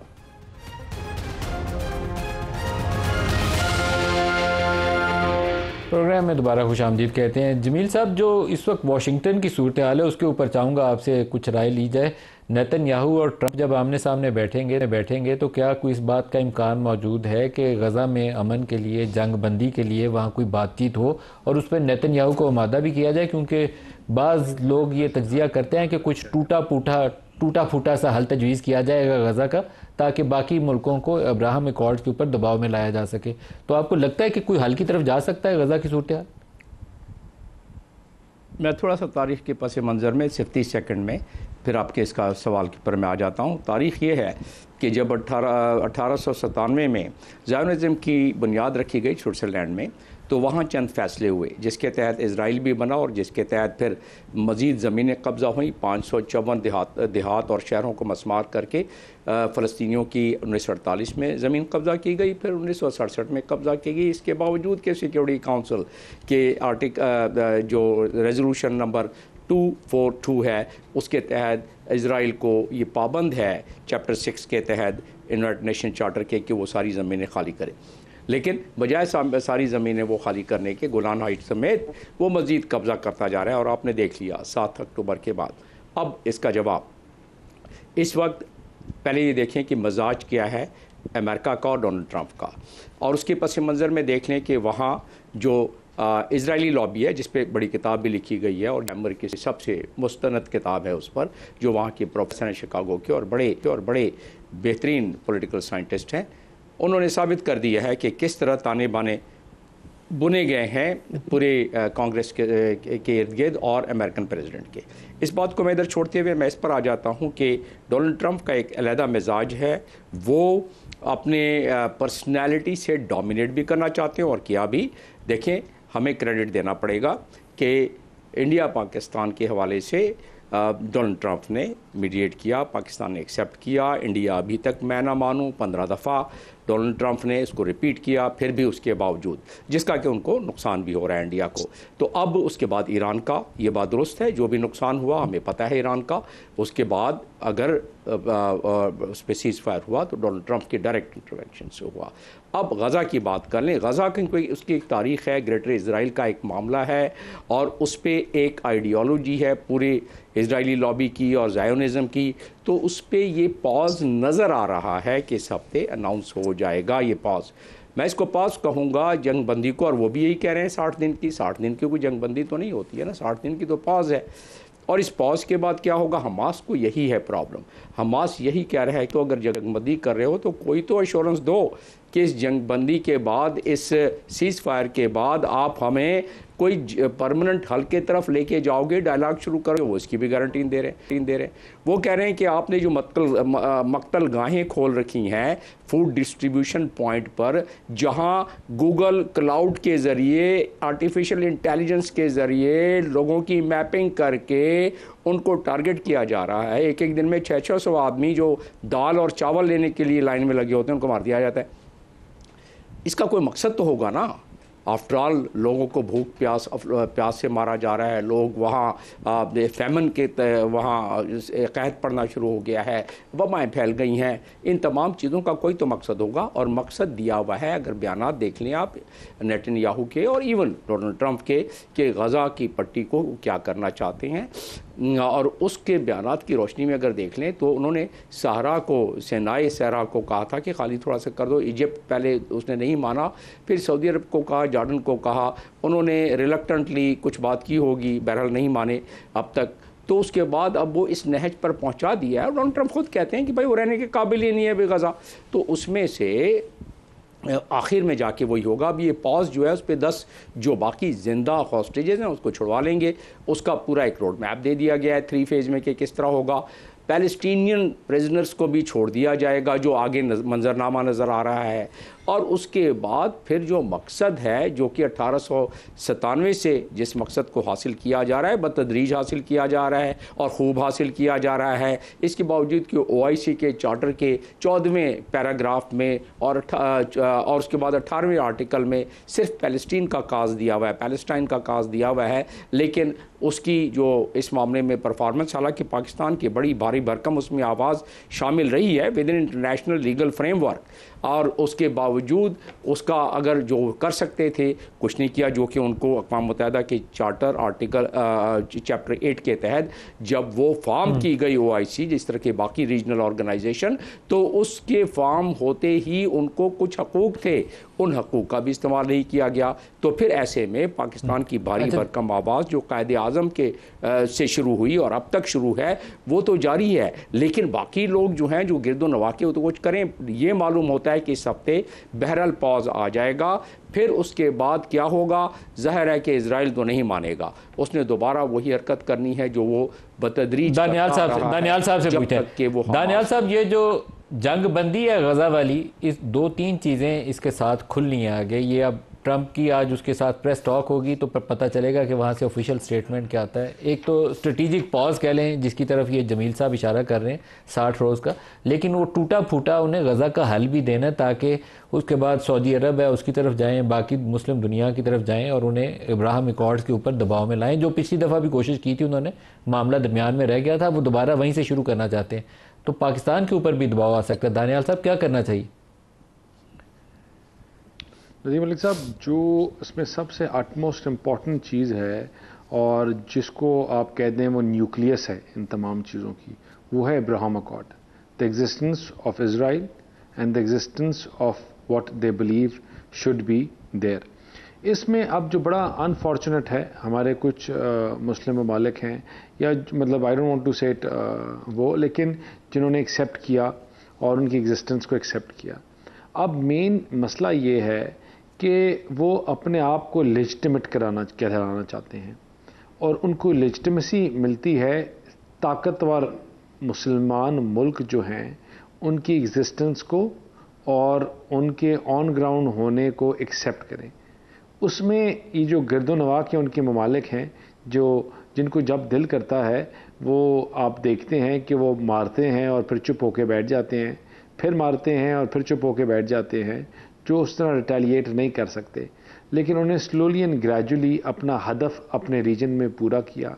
प्रोग्राम में दोबारा खुशामदीद कहते हैं। जमील साहब, जो इस वक्त वाशिंगटन की सूरत हाल है उसके ऊपर चाहूँगा आपसे कुछ राय ली जाए। नेतन्याहू और ट्रंप जब आमने सामने बैठेंगे तो क्या कोई इस बात का इम्कान मौजूद है कि गज़ा में अमन के लिए, जंग बंदी के लिए वहाँ कोई बातचीत हो और उस पर नेतन्याहू को आमादा भी किया जाए? क्योंकि बाज़ लोग ये तज्जिया करते हैं कि कुछ टूटा फूटा सा हल तजवीज़ किया जाएगा गज़ा का, ताकि बाकी मुल्कों को अब्राहम अकॉर्ड के ऊपर दबाव में लाया जा सके। तो आपको लगता है कि कोई हल की तरफ जा सकता है गज़ा की सूरत हाल? मैं थोड़ा सा तारीख़ के पस मंज़र में सिर्फ 30 सेकंड में फिर आपके इसका सवाल के ऊपर मैं आ जाता हूँ। तारीख़ ये है कि जब 1897 में ज़ायोनिज़्म की बुनियाद रखी गई स्विट्ज़रलैंड में, तो वहाँ चंद फ़ैसले हुए जिसके तहत इसराइल भी बना और जिसके तहत फिर मज़ीद ज़मीनें कब्ज़ा हुई। 554 देहात और शहरों को मस्मार करके फ़लस्तीनियों की 1948 में ज़मीन कब्ज़ा की गई, फिर 1967 में कब्ज़ा की गई। इसके बावजूद कि सिक्योरिटी काउंसिल के जो रेजोल्यूशन नंबर 242 है उसके तहत इसराइल को ये पाबंद है चैप्टर 6 के तहत यूनाइटेड नेशन चार्टर के कि वो सारी ज़मीनें खाली करे, लेकिन बजाय सारी ज़मीनें वो खाली करने के गोलान हाइट समेत वो मज़ीद कब्ज़ा करता जा रहा है। और आपने देख लिया 7 अक्टूबर के बाद। अब इसका जवाब इस वक्त, पहले ये देखें कि मजाज क्या है अमेरिका का और डोनाल्ड ट्रंप का, और उसके पस मंज़र में देख लें कि वहाँ जो इजरायली लॉबी है, जिस पे बड़ी किताब भी लिखी गई है और अमेरिका की सबसे मुस्तनद किताब है उस पर, जो वहाँ के प्रोफेसर हैं शिकागो के और बड़े बेहतरीन पॉलिटिकल साइंटिस्ट हैं, उन्होंने साबित कर दिया है कि किस तरह ताने बाने बुने गए हैं पूरे कांग्रेस के इर्द गिर्द और अमेरिकन प्रेसिडेंट के। इस बात को मैं इधर छोड़ते हुए मैं इस पर आ जाता हूँ कि डोनाल्ड ट्रंप का एक अलहदा मिजाज है, वो अपने पर्सनैलिटी से डोमिनेट भी करना चाहते हैं और किया भी। देखें, हमें क्रेडिट देना पड़ेगा कि इंडिया पाकिस्तान के हवाले से डोनाल्ड ट्रंप ने मीडिएट किया, पाकिस्तान ने एक्सेप्ट किया। इंडिया अभी तक मैं ना मानूँ 15 दफ़ा डोनाल्ड ट्रंप ने इसको रिपीट किया, फिर भी उसके बावजूद, जिसका कि उनको नुकसान भी हो रहा है इंडिया को। तो अब उसके बाद ईरान का, ये बात दुरुस्त है, जो भी नुकसान हुआ हमें पता है ईरान का, उसके बाद अगर उस पर सीज़ फायर हुआ तो डोनाल्ड ट्रंप के डायरेक्ट इंटरवेंशन से हुआ। अब गज़ा की बात कर लें। गज़ा की कोई उसकी एक तारीख़ है, ग्रेटर इसराइल का एक मामला है और उस पर एक आइडियोलॉजी है पूरे इजरायली लॉबी की और ज़ायोनिज़म की। तो उस पर ये पॉज नज़र आ रहा है कि इस हफ्ते अनाउंस हो जाएगा ये पॉज। मैं इसको पॉज कहूँगा जंग बंदी को, और वो भी यही कह रहे हैं 60 दिन की। 60 दिन की कोई जंग बंदी तो नहीं होती है ना, 60 दिन की तो पॉज है। और इस पॉज के बाद क्या होगा? हमास को यही है प्रॉब्लम। हमास यही कह रहा है तो अगर जंगबंदी कर रहे हो तो कोई तो एश्योरेंस दो कि इस जंगबंदी के बाद, इस सीज़ फायर के बाद आप हमें कोई परमानेंट हल के तरफ लेके जाओगे, डायलॉग शुरू करोगे, वो इसकी भी गारंटी दे रहे हैं। वो कह रहे हैं कि आपने जो मक्तल गाहें खोल रखी हैं फूड डिस्ट्रीब्यूशन पॉइंट पर, जहां गूगल क्लाउड के ज़रिए, आर्टिफिशियल इंटेलिजेंस के ज़रिए लोगों की मैपिंग करके उनको टारगेट किया जा रहा है। एक एक दिन में 600 आदमी जो दाल और चावल लेने के लिए लाइन में लगे होते हैं उनको मार दिया जाता है। इसका कोई मकसद तो होगा ना। आफ्टर ऑल लोगों को भूख प्यास से मारा जा रहा है, लोग वहाँ फैमन के वहाँ कहत पड़ना शुरू हो गया है, वबाएँ फैल गई हैं। इन तमाम चीज़ों का कोई तो मकसद होगा, और मकसद दिया हुआ है। अगर बयानात देख लें आप नेतन्याहू के और इवन डोनाल्ड ट्रंप के कि गज़ा की पट्टी को क्या करना चाहते हैं, और उसके बयानात की रोशनी में अगर देख लें तो उन्होंने सहरा को, सेनाए सहरा को कहा था कि खाली थोड़ा सा कर दो। इजिप्ट पहले उसने नहीं माना, फिर सऊदी अरब को कहा, जॉर्डन को कहा, उन्होंने रिलक्टेंटली कुछ बात की होगी, बहरहाल नहीं माने अब तक। तो उसके बाद अब वो इस नहज पर पहुंचा दिया है। और डोनाल्ड ट्रंप खुद कहते हैं कि भाई वो रहने के काबिल ही नहीं है अभी गज़ा। तो उसमें से आखिर में जाके वही होगा। अब ये पॉज जो है उस पर 10 जो बाकी ज़िंदा हॉस्टेजेस हैं उसको छुड़वा लेंगे। उसका पूरा एक रोड मैप दे दिया गया है 3 फेज़ में कि किस तरह होगा। पैलेस्टीनियन प्रिजनर्स को भी छोड़ दिया जाएगा, जो आगे मंजरनामा नज़र आ रहा है। और उसके बाद फिर जो मकसद है, जो कि 1897 से जिस मकसद को हासिल किया जा रहा है, बतदरीज हासिल किया जा रहा है और खूब हासिल किया जा रहा है। इसके बावजूद कि OIC के चार्टर के 14वें पैराग्राफ में और उसके बाद 18वें आर्टिकल में सिर्फ पैलेस्टीन का काज दिया हुआ है, पैलेस्टाइन का काज दिया हुआ है। लेकिन उसकी जो इस मामले में परफॉर्मेंस, हालांकि पाकिस्तान की बड़ी भारी भरकम उसमें आवाज़ शामिल रही है with in international legal framework, और उसके बावजूद उसका अगर जो कर सकते थे कुछ नहीं किया, जो कि उनको अक़वाम मुत्तहिदा के चार्टर आर्टिकल चैप्टर 8 के तहत जब वो फॉर्म की गई OIC जिस तरह के बाकी रीजनल ऑर्गेनाइजेशन, तो उसके फॉर्म होते ही उनको कुछ हकूक़ थे, उन हकूक़ का भी इस्तेमाल नहीं किया गया। तो फिर ऐसे में पाकिस्तान की भारी भरकम आवाज़ जो कायदे आज़म के से शुरू हुई और अब तक शुरू है वो तो जारी है। लेकिन बाकी लोग जो हैं, जो गिरदो नवा के, तो कुछ करें। ये मालूम होता है कि इस हफ्ते बहरहाल पॉज आ जाएगा। फिर उसके बाद क्या होगा, ज़ाहिर है कि इजराइल तो नहीं मानेगा, उसने दोबारा वही हरकत करनी है जो वो बतदरीज दानियाल साहब से पूछें। दानियाल साहब, ये जो जंग बंदी है गज़ा वाली, इस 2-3 चीज़ें इसके साथ खुलनी है आगे। ये अब ट्रंप की आज उसके साथ प्रेस टॉक होगी तो पता चलेगा कि वहाँ से ऑफिशियल स्टेटमेंट क्या आता है। एक तो स्ट्रेटेजिक पॉज कह लें जिसकी तरफ ये जमील साहब इशारा कर रहे हैं 60 रोज़ का, लेकिन वो टूटा फूटा उन्हें गज़ा का हल भी देना है ताकि उसके बाद सऊदी अरब है उसकी तरफ जाएँ, बाकी मुस्लिम दुनिया की तरफ जाएँ और उन्हें इब्राहिम अकॉर्ड्स के ऊपर दबाव में लाएँ। जो पिछली दफ़ा भी कोशिश की थी उन्होंने, मामला दरमियान में रह गया था, वो दोबारा वहीं से शुरू करना चाहते हैं। तो पाकिस्तान के ऊपर भी दबाव आ सकता है। दानियाल साहब, क्या करना चाहिए? नदीम मलिक साहब, जो इसमें सबसे अटमोस्ट इम्पॉर्टेंट चीज़ है और जिसको आप कहते हैं वो न्यूक्लियस है इन तमाम चीज़ों की, वो है Abraham accord, the existence of Israel and the existence of what they believe should be there. इसमें अब जो बड़ा अनफॉर्चुनेट है, हमारे कुछ मुस्लिम ममालिक हैं, या मतलब आई डोंट वांट टू से इट वो, लेकिन जिन्होंने एक्सेप्ट किया और उनकी एग्जिस्टेंस को एक्सेप्ट किया। अब मेन मसला ये है कि वो अपने आप को लेजिटिमेट कराना चाहते हैं, और उनको लेजिटिमेसी मिलती है ताकतवर मुसलमान मुल्क जो हैं उनकी एग्जिस्टेंस को और उनके ऑन ग्राउंड होने को एक्सेप्ट करें। उसमें ये जो गिरदो नवा के उनके ममालिक हैं, जो जिनको जब दिल करता है वो आप देखते हैं कि वो मारते हैं और फिर चुप होकर बैठ जाते हैं, फिर मारते हैं और फिर चुप होकर बैठ जाते हैं, जो उस तरह रिटेलिएट नहीं कर सकते। लेकिन उन्हें स्लोली एंड ग्रेजुअली अपना हदफ अपने रीजन में पूरा किया।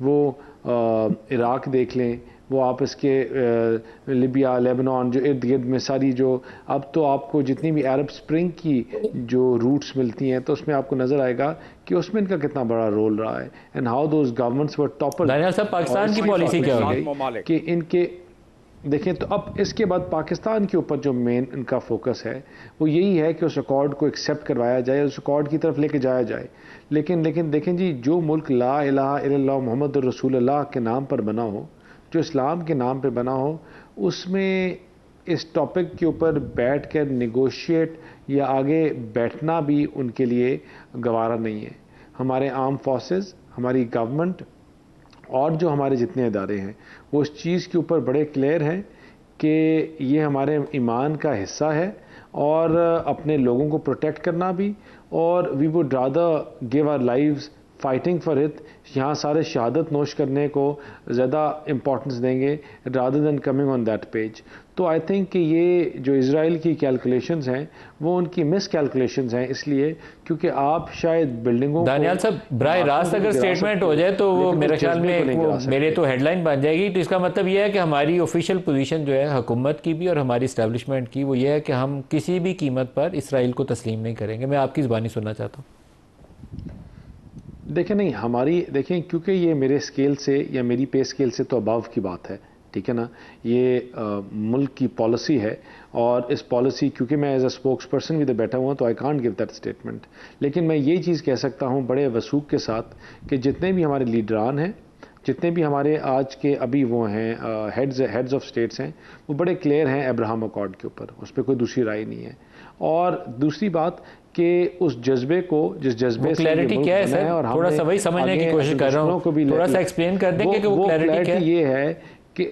वो इराक़ देख लें, वो आप इसके लिबिया, लेबनान, जो इर्द गिर्द में सारी जो अब तो आपको जितनी भी अरब स्प्रिंग की जो रूट्स मिलती हैं तो उसमें आपको नज़र आएगा कि उसमें इनका कितना बड़ा रोल रहा है, and how those governments were topper. Pakistan की पॉलिसी क्या होगी कि इनके देखें। तो अब इसके बाद पाकिस्तान के ऊपर जो मेन इनका फोकस है वो यही है कि उस रिकॉर्ड को एक्सेप्ट करवाया जाए, उस रिकॉर्ड की तरफ लेके जाया जाए। लेकिन देखें जी, जो मुल्क ला इलाहा इल्लल्लाह मुहम्मद रसूलुल्लाह के नाम पर बना हो, जो इस्लाम के नाम पर बना हो, उसमें इस टॉपिक के ऊपर बैठ कर निगोशिएट या आगे बैठना भी उनके लिए गवारा नहीं है। हमारे आर्म फोर्सेस, हमारी गवर्नमेंट और जो हमारे जितने इदारे हैं वो इस चीज़ के ऊपर बड़े क्लियर हैं कि ये हमारे ईमान का हिस्सा है और अपने लोगों को प्रोटेक्ट करना भी, और we would rather give our lives fighting for it. यहाँ सारे शहादत नोश करने को ज़्यादा इम्पोर्टेंस देंगे rather than coming on that page. तो आई थिंक कि ये जो इज़राइल की कैलकुलेशंस हैं वो उनकी मिस कैलकुलेशंस हैं, इसलिए क्योंकि आप शायद बिल्डिंगों दानियाल साहब बराह रास्त अगर स्टेटमेंट हो जाए तो वो मेरे ख्याल में वो मेरे तो हेडलाइन बन जाएगी। तो इसका मतलब ये है कि हमारी ऑफिशियल पोजीशन जो है हुकूमत की भी और हमारी इस्टेब्लिशमेंट की वो ये है कि हम किसी भी कीमत पर इसराइल को तस्लीम नहीं करेंगे। मैं आपकी ज़बानी सुनना चाहता हूँ। देखें नहीं, हमारी देखें क्योंकि ये मेरे स्केल से या मेरी पे स्केल से तो अबव की बात है, ठीक है ना। ये मुल्क की पॉलिसी है और इस पॉलिसी क्योंकि मैं एज अ स्पोक्स पर्सन भी तो बैठा हुआ तो I can't give that statement. लेकिन मैं ये चीज़ कह सकता हूँ बड़े वसूख के साथ कि जितने भी हमारे लीडरान हैं, जितने भी हमारे आज के अभी वो हैं हेड्स ऑफ स्टेट्स हैं, वो बड़े क्लियर हैं अब्राहम अकॉर्ड के ऊपर, उस पर कोई दूसरी राय नहीं है। और दूसरी बात कि उस जज्बे को, जिस जज्बे से क्लैरिटी क्या है सर, और थोड़ा सा वही समझने की कोशिश कर रहा हूँ, थोड़ा सा एक्सप्लेन कर देंगे कि वो क्लैरिटी क्या है। ये है कि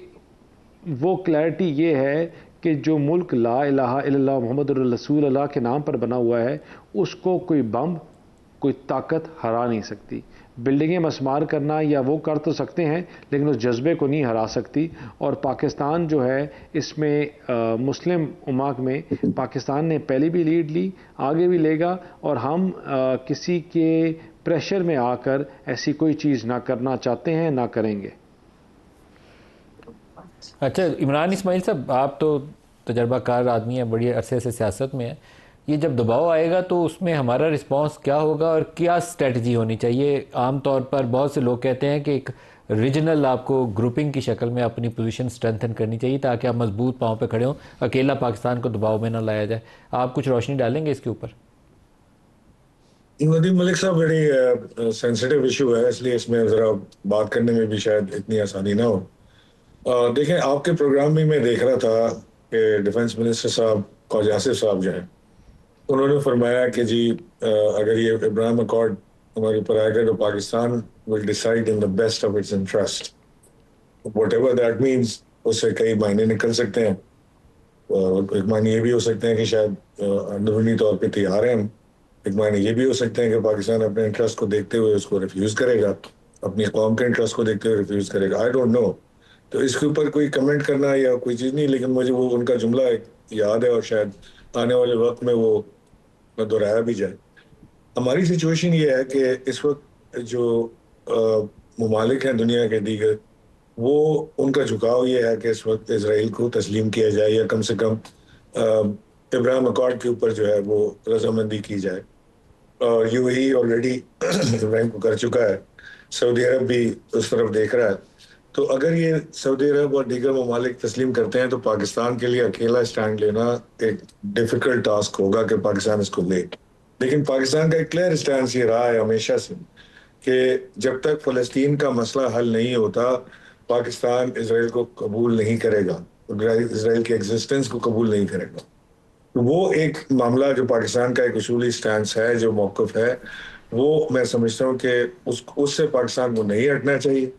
वो क्लैरिटी ये है कि जो मुल्क ला इलाहा इल्लल्लाह मुहम्मदुर रसूलुल्लाह के नाम पर बना हुआ है उसको कोई बम, कोई ताकत हरा नहीं सकती। बिल्डिंगें मस्मार करना या वो कर तो सकते हैं लेकिन उस जज्बे को नहीं हरा सकती। और पाकिस्तान जो है इसमें मुस्लिम उम्माक में पाकिस्तान ने पहले भी लीड ली, आगे भी लेगा, और हम किसी के प्रेशर में आकर ऐसी कोई चीज़ ना करना चाहते हैं, ना करेंगे। अच्छा इमरान इस्माइल साहब, आप तो तजर्बाकार आदमी हैं, बड़ी अरसे से सियासत में है। ये जब दबाव आएगा तो उसमें हमारा रिस्पांस क्या होगा और क्या स्ट्रेटजी होनी चाहिए? आम तौर पर बहुत से लोग कहते हैं कि एक रीजनल आपको ग्रुपिंग की शक्ल में अपनी पोजीशन स्ट्रेंथन करनी चाहिए ताकि आप मजबूत पांव पे खड़े हों, अकेला पाकिस्तान को दबाव में ना लाया जाए। आप कुछ रोशनी डालेंगे इसके ऊपर? नदीम मलिक साहब, बड़ी सेंसिटिव इशू है, इसलिए इसमें ज़रा बात करने में भी शायद इतनी आसानी ना हो। देखें, आपके प्रोग्राम में मैं देख रहा था कि डिफेंस मिनिस्टर साहब ख्वाजा आसिफ साहब जो हैं उन्होंने फरमाया कि जी अगर ये इब्राहिम अकॉर्ड हमारे ऊपर आएगा तो Pakistan will decide in the best of its interest, whatever that means. उससे कई मायने निकल सकते हैं। एक मायने ये भी हो सकते हैं कि शायद अंदरूनी तौर पे तैयार हैं हम। एक मायने ये भी हो सकते हैं कि पाकिस्तान अपने इंटरेस्ट को देखते हुए उसको रिफ्यूज़ करेगा, अपनी कौम के इंटरेस्ट को देखते हुए रिफ्यूज़ करेगा। आई डोंट नो, तो इसके ऊपर कोई कमेंट करना या कोई चीज़ नहीं, लेकिन मुझे वो उनका जुमला याद है और शायद आने वाले वक्त में वो दोहराया भी जाए। हमारी सिचुएशन ये है कि इस वक्त जो ममालिक हैं दुनिया के दीगर, वो उनका झुकाव ये है कि इस वक्त इसराइल को तस्लीम किया जाए या कम से कम इब्राहिम अकॉर्ड के ऊपर जो है वो रजामंदी की जाए। और यूएई ऑलरेडी इब्राहिम को कर चुका है, सऊदी अरब भी उस तरफ देख रहा है। तो अगर ये सऊदी अरब और दीगर ममालिक तस्लीम करते हैं तो पाकिस्तान के लिए अकेला स्टैंड लेना एक डिफ़िकल्ट टास्क होगा कि पाकिस्तान इसको ले। लेकिन पाकिस्तान का एक क्लियर स्टैंड ये रहा है हमेशा से कि जब तक फ़लस्तीन का मसला हल नहीं होता पाकिस्तान इसराइल को कबूल नहीं करेगा, इसराइल के एग्जिस्टेंस को कबूल नहीं करेगा। तो वो एक मामला जो पाकिस्तान का एक उसूली स्टैंड है, जो मौक़िफ़ है, वो मैं समझता हूँ कि उससे पाकिस्तान को नहीं हटना चाहिए।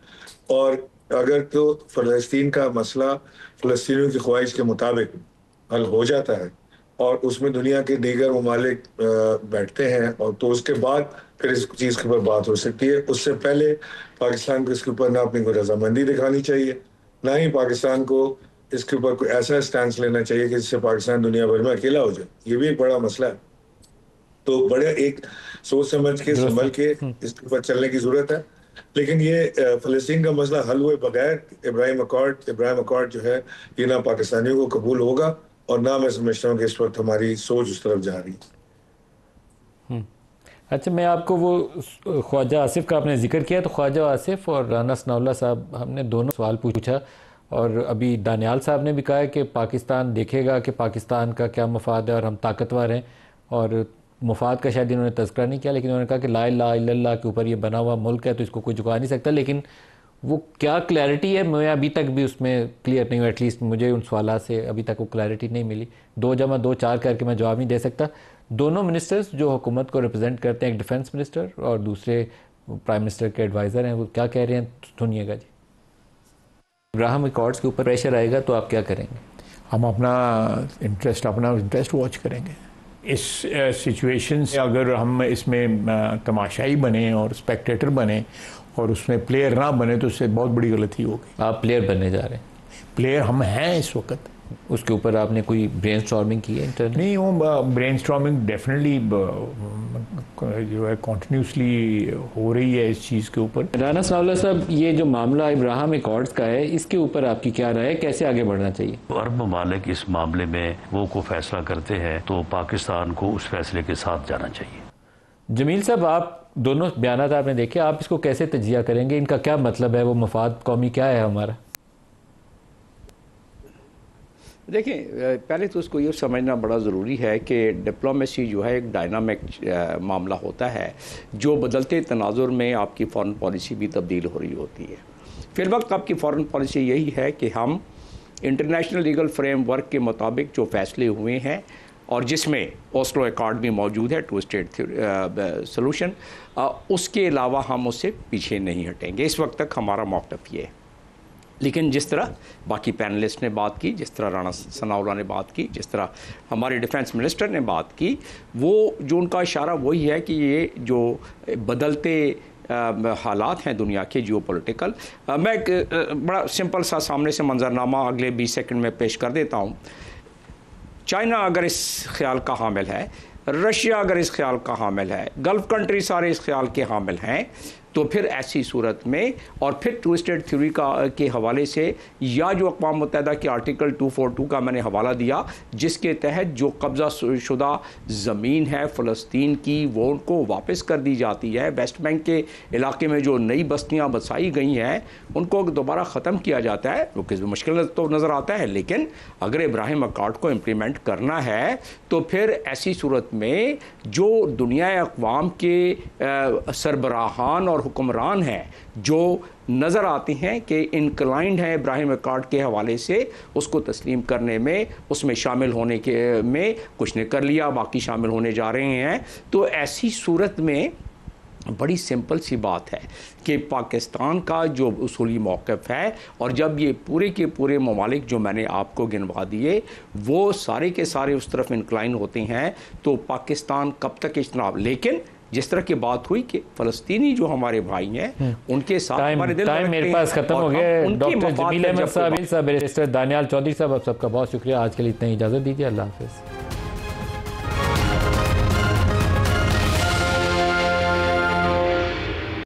और अगर तो फ़लस्तीन का मसला फ़लस्तीनियों की ख्वाहिश के मुताबिक हल हो जाता है और उसमें दुनिया के दीगर ममालिक बैठते हैं और तो उसके बाद फिर इस चीज़ के ऊपर बात हो सकती है। उससे पहले पाकिस्तान को इसके ऊपर ना अपनी कोई रजामंदी दिखानी चाहिए, ना ही पाकिस्तान को इसके ऊपर कोई ऐसा स्टैंड लेना चाहिए कि जिससे पाकिस्तान दुनिया भर में अकेला हो जाए। ये भी एक बड़ा मसला है। तो बड़े एक सोच समझ के संभल के इसके ऊपर चलने की ज़रूरत है। लेकिन ये फ़लस्तीन का मसला हल हुए बगैर इब्राहिम अकॉर्ड जो है ये ना पाकिस्तानियों को कबूल होगा और ना मैं समझता हूँ कि इस वक्त हमारी सोच उस तरफ जा रही है। अच्छा, मैं आपको वो ख्वाजा आसिफ का आपने जिक्र किया, तो ख्वाजा आसिफ और राना सनाउल्लाह साहब हमने दोनों सवाल पूछा और अभी दानियाल साहब ने भी कहा है कि पाकिस्तान देखेगा कि पाकिस्तान का क्या मफाद है और हम ताकतवर हैं, और मुफाद का शायद इन्होंने तज़किरा नहीं किया, लेकिन उन्होंने कहा कि ला इलाहा इल्लल्लाह के ऊपर ये बना हुआ मुल्क है तो इसको कोई झुका नहीं सकता। लेकिन वो क्या क्लैरिटी है, मैं अभी तक भी उसमें क्लियर नहीं हूँ। एटलीस्ट मुझे उन सवाल से अभी तक वो क्लैरिटी नहीं मिली। 2 + 2 = 4 करके मैं जवाब नहीं दे सकता। दोनों मिनिस्टर्स जो हुकूमत को रिप्रेजेंट करते हैं, एक डिफेंस मिनिस्टर और दूसरे प्राइम मिनिस्टर के एडवाइज़र हैं, वो क्या कह रहे हैं सुनिएगा जी। अब्राहम अकॉर्ड्स के ऊपर प्रेशर आएगा तो आप क्या करेंगे? हम अपना इंटरेस्ट वॉच करेंगे। इस सिचुएशन से अगर हम इसमें तमाशाई बने और स्पेक्टेटर बने और उसमें प्लेयर ना बने तो उससे बहुत बड़ी गलती होगी। आप प्लेयर बनने जा रहे हैं? प्लेयर हम हैं इस वक्त। उसके ऊपर आपने कोई ब्रेनस्टॉर्मिंग की है इंटरनेट? नहीं, वो ब्रेनस्टॉर्मिंग डेफिनेटली जो है कॉन्टिन्यूसली हो रही है इस चीज़ के ऊपर। राना सनाउल्लाह साहब, ये जो मामला अब्राहम अकॉर्ड्स का है, इसके ऊपर आपकी क्या राय है, कैसे आगे बढ़ना चाहिए? अरब ममालिक इस मामले में वो को फैसला करते हैं तो पाकिस्तान को उस फैसले के साथ जाना चाहिए। जमील साहब, आप दोनों बयानात आपने देखे, आप इसको कैसे तजिया करेंगे? इनका क्या मतलब है? वो मफाद कौमी क्या है हमारा? देखिए, पहले तो उसको ये समझना बड़ा ज़रूरी है कि डिप्लोमेसी जो है एक डायनामिक मामला होता है, जो बदलते तनाजुर में आपकी फ़ॉरेन पॉलिसी भी तब्दील हो रही होती है। फिर वक्त आपकी फ़ॉरेन पॉलिसी यही है कि हम इंटरनेशनल लीगल फ्रेमवर्क के मुताबिक जो फ़ैसले हुए हैं और जिसमें ओस्लो अकॉर्ड भी मौजूद है, 2 स्टेट सॉल्यूशन, उसके अलावा हम उससे पीछे नहीं हटेंगे। इस वक्त तक हमारा मौक़िफ़ ये है। लेकिन जिस तरह बाकी पैनलिस्ट ने बात की, जिस तरह राना सनाउल्लाह ने बात की, जिस तरह हमारे डिफेंस मिनिस्टर ने बात की, वो जो उनका इशारा वही है कि ये जो बदलते हालात हैं दुनिया के जियोपॉलिटिकल, मैं एक बड़ा सिंपल सा सामने से मंजरनामा अगले 20 सेकंड में पेश कर देता हूँ। चाइना अगर इस ख्याल का हामिल है, रशिया अगर इस ख्याल का हामिल है, गल्फ़ कंट्री सारे इस ख्याल के हामिल हैं, तो फिर ऐसी सूरत में और फिर 2 स्टेट थ्योरी के हवाले से या जो अक़वाम मुत्तहिदा के आर्टिकल 242 का मैंने हवाला दिया, जिसके तहत जो कब्ज़ा शुदा ज़मीन है फ़लस्तीन की वो उनको वापस कर दी जाती है, वेस्ट बैंक के इलाके में जो नई बस्तियाँ बसाई गई हैं उनको दोबारा ख़त्म किया जाता है, वो किस मुश्किल तो नज़र आता है। लेकिन अगर इब्राहिम अकॉर्ड को इम्प्लीमेंट करना है तो फिर ऐसी सूरत में जो दुनिया अक़वाम के सरबराहान और हुक्मरान हैं जो नज़र आते हैं कि इनक्लाइंड है इब्राहिम अकॉर्ड के हवाले से, उसको तस्लीम करने में, उसमें शामिल होने के में कुछ ने कर लिया, बाकी शामिल होने जा रहे हैं। तो ऐसी सूरत में बड़ी सिंपल सी बात है कि पाकिस्तान का जो उसूली मौक़िफ़ है, और जब ये पूरे के पूरे ममालिक जो मैंने आपको गिनवा दिए वो सारे के सारे उस तरफ इंक्लाइन होते हैं, तो पाकिस्तान कब तक इज्तनाब। लेकिन जिस तरह की बात हुई कि फ़लस्तीनी जो हमारे भाई हैं उनके साथ हमारे दिल टाइम मेरे पास ख़त्म हो गया। डॉक्टर जमील अहमद साहब, बैरिस्टर दानियाल चौधरी साहब, आप सबका बहुत शुक्रिया। आज के लिए इतना ही इजाज़त दीजिए। अल्लाह हाफ़िज़।